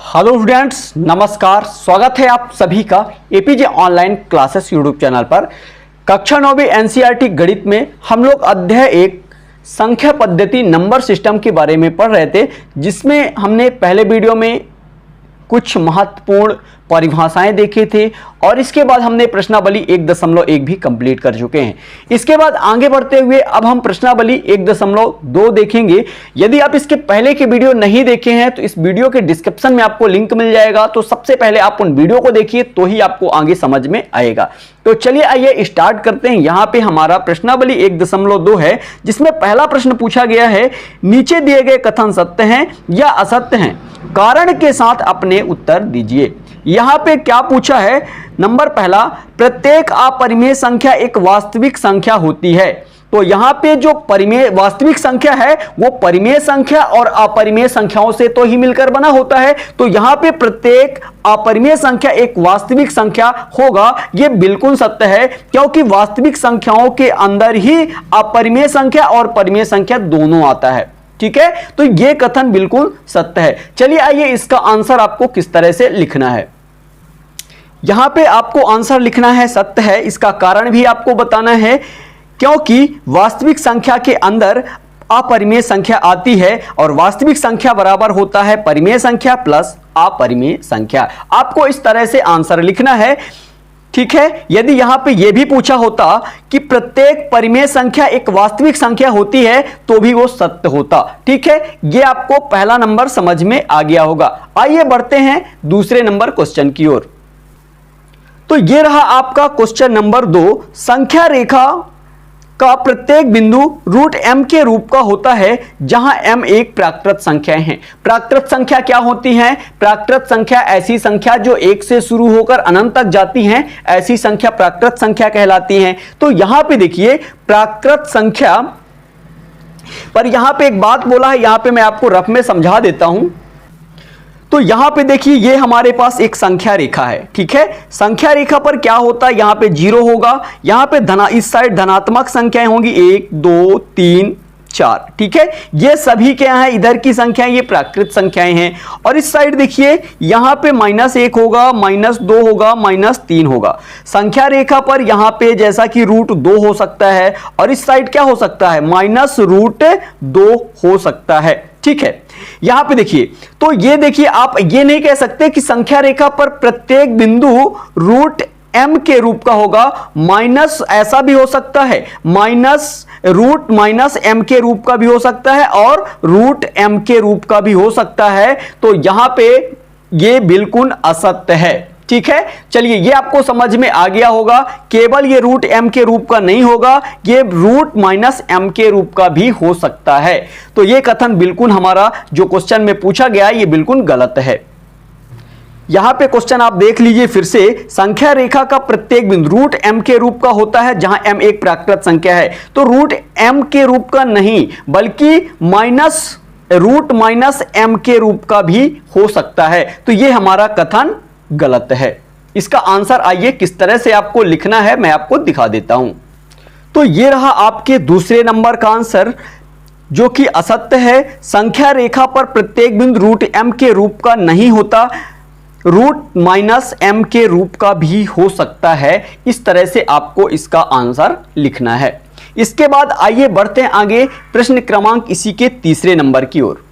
Hello students, नमस्कार। स्वागत है आप सभी का APJ online classes YouTube channel पर। कक्षा 9वीं एनसीईआरटी गणित में हम लोग अध्याय 1 संख्या पद्धति नंबर सिस्टम के बारे में पढ़ रहे थे, जिसमें हमने पहले वीडियो में कुछ महत्वपूर्ण परिभाषाएं देखे थे और इसके बाद हमने प्रश्नावली 1.1 भी कंप्लीट कर चुके हैं। इसके बाद आगे बढ़ते हुए अब हम प्रश्नावली 1.2 देखेंगे। यदि आप इसके पहले के वीडियो नहीं देखे हैं तो इस वीडियो के डिस्क्रिप्शन में आपको लिंक मिल जाएगा, तो सबसे पहले आप उन वीडियो को देखिए तो ही आपको आगे समझ में आएगा। तो चलिए आइए स्टार्ट करते हैं। यहां पे हमारा प्रश्नावली 1.2 है, जिसमें पहला प्रश्न पूछा गया है, नीचे दिए गए कथन सत्य हैं या असत्य हैं, कारण के साथ अपने उत्तर दीजिए। यहां पे क्या पूछा है? नंबर पहला, प्रत्येक अपरिमेय संख्या एक वास्तविक संख्या होती है। तो यहां पे जो परिमेय वास्तविक संख्या है वो परिमेय संख्या और अपरिमेय संख्याओं से तो ही मिलकर बना होता है। तो यहां पे प्रत्येक अपरिमेय संख्या एक वास्तविक संख्या होगा, ये बिल्कुल सत्य है, क्योंकि वास्तविक संख्याओं के अंदर ही अपरिमेय संख्या और परिमेय संख्या दोनों आता है। ठीक है, तो यह कथन बिल्कुल सत्य है। चलिए आइए इसका आंसर आपको किस तरह से लिखना है। यहां पे आपको आंसर लिखना है सत्य है। इसका कारण भी आपको बताना है, क्योंकि वास्तविक संख्या के अंदर अपरिमेय संख्या आती है और वास्तविक संख्या बराबर होता है परिमेय संख्या प्लस अपरिमेय संख्या। आपको इस तरह से आंसर लिखना है। ठीक है, यदि यहां पे यह भी पूछा होता कि प्रत्येक परिमेय संख्या एक वास्तविक संख्या होती है तो भी वो सत्य होता। ठीक है, यह आपको पहला नंबर समझ में आ गया होगा। आइए बढ़ते हैं दूसरे नंबर क्वेश्चन की ओर। तो यह रहा आपका क्वेश्चन नंबर 2। संख्या रेखा का प्रत्येक बिंदु रूट m के रूप का होता है, जहां m एक प्राकृत संख्या है। प्राकृत संख्या क्या होती है? प्राकृत संख्या ऐसी संख्या जो 1 से शुरू होकर अनंत तक जाती हैं, ऐसी संख्या प्राकृत संख्या कहलाती हैं। तो यहां पे देखिए प्राकृत संख्या पर यहां पे एक बात बोला है, यहां पे मैं आपको रफ में समझा देता हूं। तो यहां पे देखिए ये हमारे पास एक संख्या रेखा है। ठीक है, संख्या रेखा पर क्या होता है? यहां पे 0 होगा, यहां पे इस साइड धनात्मक संख्याएं होंगी 1 2 3 4। ठीक है, ये सभी क्या है? इधर की संख्याएं, ये प्राकृत संख्याएं हैं। और इस साइड देखिए यहां पे -1 होगा, -2 होगा, -3 होगा। संख्या रेखा पर यहां पे जैसा कि √2 हो सकता है और इस साइड क्या हो सकता है? -√2 हो सकता है। ठीक है, यहां पे देखिए, तो ये देखिए आप ये नहीं कह सकते कि संख्या रेखा पर प्रत्येक बिंदु √m के रूप का होगा। माइनस ऐसा भी हो सकता है, -√m के रूप का भी हो सकता है और √m के रूप का भी हो सकता है। तो यहां पे ये बिल्कुल असत्य है। ठीक है, चलिए ये आपको समझ में आ गया होगा। केवल ये √m के रूप का नहीं होगा, ये √-m के रूप का भी हो सकता है। तो ये कथन बिल्कुल हमारा जो क्वेश्चन में पूछा गया है ये बिल्कुल गलत है। यहां पे क्वेश्चन आप देख लीजिए फिर से। संख्या रेखा का प्रत्येक बिंदु √m के रूप का होता है, जहां m एक प्राकृत संख्या है। तो √m के रूप का नहीं, बल्कि √-m के रूप का भी हो सकता है। तो ये हमारा कथन गलत है। इसका आंसर आइए किस तरह से आपको लिखना है मैं आपको दिखा देता हूं। तो ये रहा आपके दूसरे नंबर का आंसर, जो कि असत्य है। संख्या रेखा पर प्रत्येक बिंदु √m के रूप का नहीं होता, √-m के रूप का भी हो सकता है। इस तरह से आपको इसका आंसर लिखना है। इसके बाद आइए बढ़ते हैं आगे प्रश्न क्रमांक इसी के तीसरे नंबर की ओर।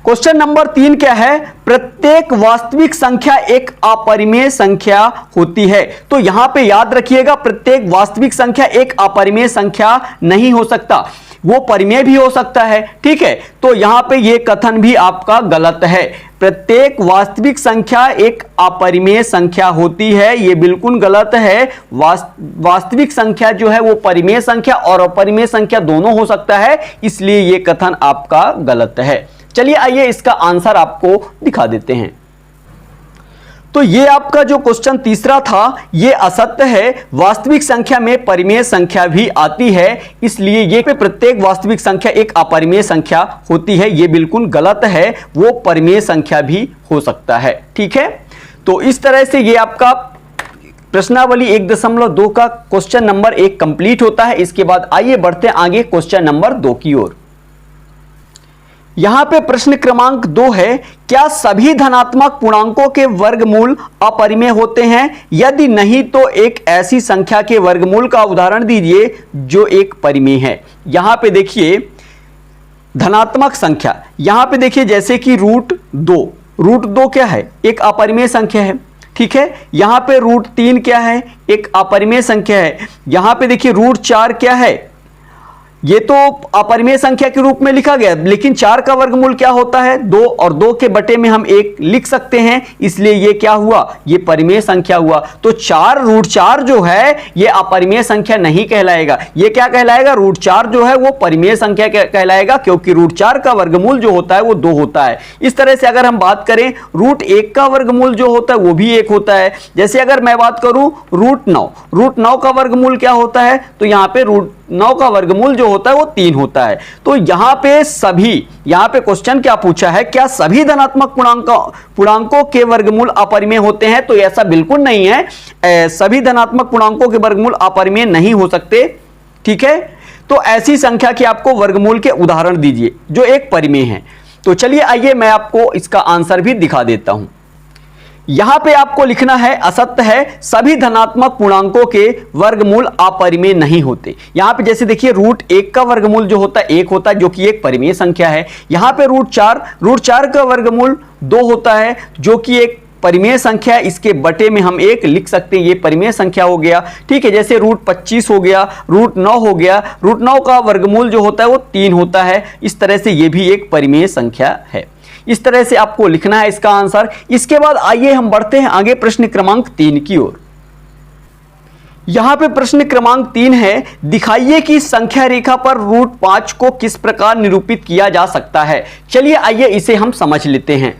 क्वेश्चन नंबर 3 क्या है? प्रत्येक वास्तविक संख्या एक अपरिमेय संख्या होती है। तो यहां पे याद रखिएगा, प्रत्येक वास्तविक संख्या एक अपरिमेय संख्या नहीं हो सकता, वो परिमेय भी हो सकता है। ठीक है, तो यहां पे ये कथन भी आपका गलत है। प्रत्येक वास्तविक संख्या एक अपरिमेय संख्या होती है, ये बिल्कुल गलत है। वास्तविक संख्या जो है वो परिमेय संख्या और अपरिमेय संख्या दोनों हो सकता है, इसलिए ये कथन आपका गलत है। चलिए आइए इसका आंसर आपको दिखा देते हैं। तो ये आपका जो क्वेश्चन तीसरा था ये असत्य है। वास्तविक संख्या में परिमेय संख्या भी आती है, इसलिए ये प्रत्येक वास्तविक संख्या एक अपरिमेय संख्या होती है, ये बिल्कुल गलत है। वो परिमेय संख्या भी हो सकता है। ठीक है, तो इस तरह से ये आपका प्रश्नावली 1.2 का क्वेश्चन नंबर 1 कंप्लीट होता है। इसके बाद आइए बढ़ते हैं आगे क्वेश्चन नंबर 2 की ओर। यहां पे प्रश्न क्रमांक 2 है, क्या सभी धनात्मक पूर्णांकों के वर्गमूल अपरिमेय होते हैं? यदि नहीं तो एक ऐसी संख्या के वर्गमूल का उदाहरण दीजिए जो एक परिमेय है। यहां पे देखिए धनात्मक संख्या, यहां पे देखिए जैसे कि √2 क्या है? एक अपरिमेय संख्या है, ठीक है। यहां पे √3 क्या है? एक अपरिमेय संख्या है। यहां पे देखिए √4 क्या है? ये तो अपरिमेय संख्या के रूप में लिखा गया, लेकिन 4 का वर्गमूल क्या होता है? 2, और 2 के बटे में हम 1 लिख सकते हैं, इसलिए ये क्या हुआ? ये परिमेय संख्या हुआ। तो 4 √4 जो है ये अपरिमेय संख्या नहीं कहलाएगा, ये क्या कहलाएगा? √4 जो है वो परिमेय संख्या कहलाएगा, क्योंकि √4 का वर्गमूल जो होता है वो 2 होता है। इस तरह से अगर हम बात करें √1 का वर्गमूल जो होता है वो भी 1 होता है। जैसे अगर मैं बात करूं √9 का वर्गमूल क्या होता है? तो यहां पे √9 का वर्गमूल जो होता है वो 3 होता है। तो यहां पे क्वेश्चन क्या पूछा है, क्या सभी धनात्मक पूर्णांकों के वर्गमूल अपरिमेय होते हैं? तो ऐसा बिल्कुल नहीं है, सभी धनात्मक पूर्णांकों के वर्गमूल अपरिमेय नहीं हो सकते, ठीक है। तो ऐसी संख्या के आपको वर्गमूल के उदाहरण दीजिए जो एक परिमेय है। तो चलिए आइए मैं आपको इसका आंसर भी दिखा देता हूं। यहां पे आपको लिखना है असत्य है, सभी धनात्मक पूर्णांकों के वर्गमूल अपरिमेय नहीं होते। यहां पे जैसे देखिए √1 का वर्गमूल जो होता है 1 होता है, जो कि एक परिमेय संख्या है। यहां पे √4 का वर्गमूल 2 होता है, जो कि एक परिमेय संख्या है। इसके बटे में हम 1 लिख सकते हैं, ये परिमेय संख्या हो गया, ठीक है। जैसे √25 हो गया, √9 हो गया, √9 का वर्गमूल जो होता है वो 3 होता है। इस तरह से ये भी एक परिमेय संख्या है। इस तरह से आपको लिखना है इसका आंसर। इसके बाद आइए हम बढ़ते हैं आगे प्रश्न क्रमांक 3 की ओर। यहां पे प्रश्न क्रमांक 3 है, दिखाइए कि संख्या रेखा पर √5 को किस प्रकार निरूपित किया जा सकता है। चलिए आइए इसे हम समझ लेते हैं।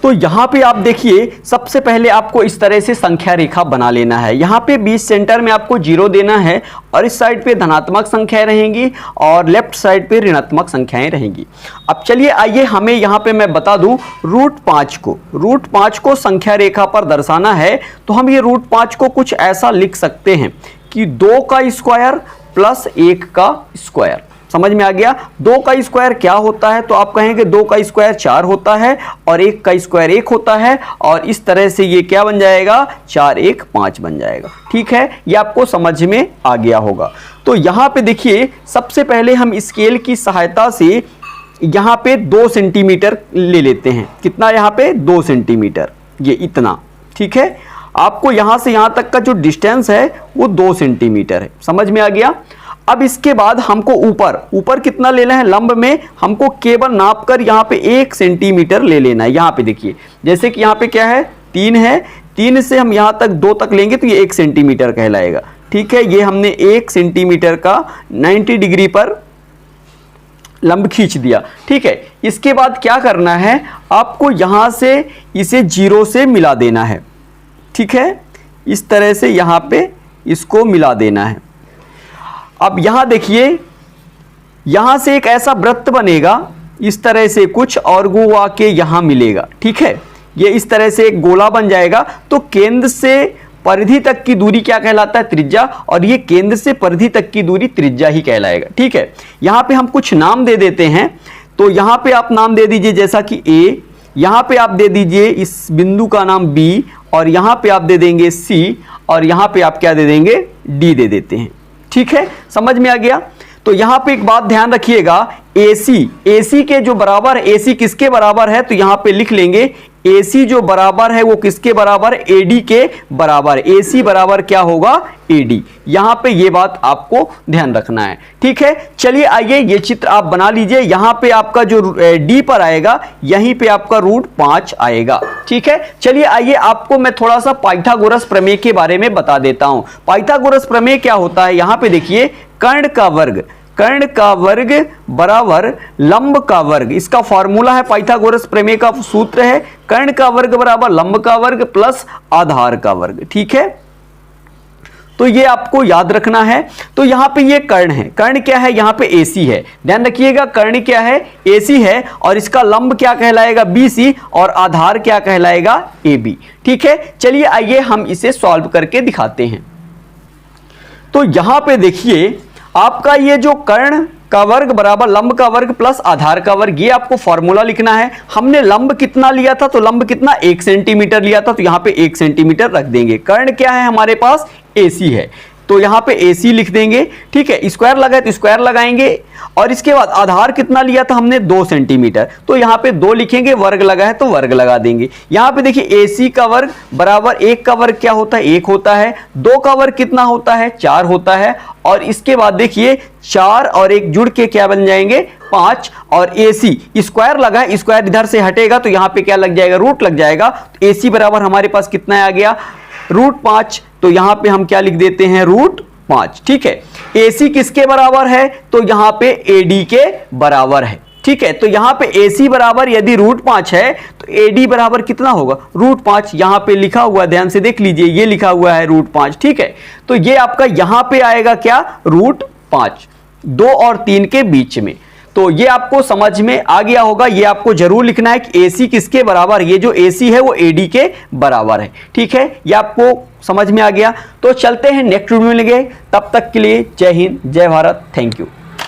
तो यहां पे आप देखिए सबसे पहले आपको इस तरह से संख्या रेखा बना लेना है। यहां पे बीच सेंटर में आपको 0 देना है, और इस साइड पे धनात्मक संख्याएं रहेंगी और लेफ्ट साइड पे ऋणात्मक संख्याएं रहेंगी। अब चलिए आइए हमें यहां पे मैं बता दूं √5 को संख्या रेखा पर दर्शाना है, तो हम ये √5 को कुछ ऐसा लिख सकते हैं कि 2 का स्क्वायर प्लस 1 का स्क्वायर। समझ में आ गया? 2 का स्क्वायर क्या होता है? तो आप कहेंगे 2 का स्क्वायर 4 होता है और 1 का स्क्वायर 1 होता है, और इस तरह से ये क्या बन जाएगा? 4 1 5 बन जाएगा, ठीक है। ये आपको समझ में आ गया होगा। तो यहां पे देखिए सबसे पहले हम स्केल की सहायता से यहां पे 2 सेंटीमीटर ले लेते हैं। कितना? यहां पे 2 सेंटीमीटर, ये इतना, ठीक है। आपको यहां से यहां तक का जो डिस्टेंस है वो 2 सेंटीमीटर है। समझ में आ गया? अब इसके बाद हमको ऊपर कितना लेना है? लंब में हमको केवल नाप कर यहाँ पे 1 सेंटीमीटर ले लेना है। यहाँ पे देखिए जैसे कि यहाँ पे क्या है? 3 है, 3 से हम यहाँ तक 2 तक लेंगे तो ये 1 सेंटीमीटर कहलाएगा, ठीक है। ये हमने 1 सेंटीमीटर का 90 डिग्री पर लंब खींच दिया, ठीक है। इसके बाद क्या करना है? आपको यहाँ से इसे 0 से मिला देना है, ठीक है। इस तरह से यहाँ पे इसको मिला देना है। अब यहां देखिए यहां से एक ऐसा वृत्त बनेगा इस तरह से कुछ, और वो आके यहां मिलेगा, ठीक है। ये इस तरह से एक गोला बन जाएगा। तो केंद्र से परिधि तक की दूरी क्या कहलाता है? त्रिज्या। और ये केंद्र से परिधि तक की दूरी त्रिज्या ही कहलाएगा, ठीक है। यहां पे हम कुछ नाम दे देते हैं। तो यहां पे आप नाम दे दीजिए जैसा कि A, यहां पे आप दे दीजिए इस बिंदु का नाम B, और यहां पे आप दे देंगे C, और यहां पे आप क्या दे देंगे? D दे देते हैं, ठीक है। समझ में आ गया? तो यहां पे एक बात ध्यान रखिएगा, AC के जो बराबर, AC किसके बराबर है? तो यहां पे लिख लेंगे AC जो बराबर है वो किसके बराबर? AD के बराबर। AC बराबर क्या होगा? AD। यहां पे ये बात आपको ध्यान रखना है, ठीक है। चलिए आइए ये चित्र आप बना लीजिए। यहां पे आपका जो D पर आएगा यहीं पे आपका √5 आएगा, ठीक है। चलिए आइए आपको मैं थोड़ा सा पाइथागोरस प्रमेय के बारे में बता देता हूं। पाइथागोरस प्रमेय क्या होता है? यहां पे देखिए कर्ण का वर्ग बराबर लंब का वर्ग, इसका फॉर्मूला है। पाइथागोरस प्रमेय का सूत्र है कर्ण का वर्ग बराबर लंब का वर्ग प्लस आधार का वर्ग, ठीक है। तो ये आपको याद रखना है। तो यहां पे ये कर्ण है, कर्ण क्या है? यहां पे AC है, ध्यान रखिएगा। कर्ण क्या है? AC है, और इसका लंब क्या कहलाएगा? BC, और आधार क्या कहलाएगा? AB, ठीक है। चलिए आइए हम इसे सॉल्व करके दिखाते हैं। तो यहां पे देखिए आपका ये जो कर्ण का वर्ग बराबर लंब का वर्ग प्लस आधार का वर्ग, ये आपको फॉर्मूला लिखना है। हमने लंब कितना लिया था, तो लंब कितना 1 सेंटीमीटर लिया था, तो यहां पे 1 सेंटीमीटर रख देंगे। कर्ण क्या है हमारे पास, AC है, तो यहां पे AC लिख देंगे। ठीक है, स्क्वायर लगा है तो स्क्वायर लगाएंगे, और इसके बाद आधार कितना लिया था हमने 2 सेंटीमीटर, तो यहां पे 2 लिखेंगे, वर्ग लगा है तो वर्ग लगा देंगे। यहां पे देखिए AC का वर्ग बराबर 1 का वर्ग क्या होता है, 1 होता है, 2 का वर्ग कितना होता है, 4 होता है, और इसके बाद देखिए 4 और 1 जुड़ के क्या बन जाएंगे, 5, और AC स्क्वायर लगा है, स्क्वायर इधर से हटेगा तो यहां पे क्या लग जाएगा, रूट लग जाएगा, तो AC बराबर हमारे पास कितना आ गया, √5, तो यहां पे हम क्या लिख देते हैं, √5। ठीक है, AC किसके बराबर है, तो यहां पे AD के बराबर है। ठीक है, तो यहां पे AC बराबर यदि √5 है तो AD बराबर कितना होगा, √5, यहां पे लिखा हुआ, ध्यान से देख लीजिए, ये लिखा हुआ है √5। ठीक है, तो ये आपका यहां पे आएगा क्या, √5, 2 और 3 के बीच में। तो ये आपको समझ में आ गया होगा, ये आपको जरूर लिखना है कि AC किसके बराबर, ये जो AC है वो AD के बराबर है। ठीक है, ये आपको समझ में आ गया। तो चलते हैं नेक्स्ट वीडियो में, लेंगे, तब तक के लिए जय हिंद, जय भारत, थैंक यू।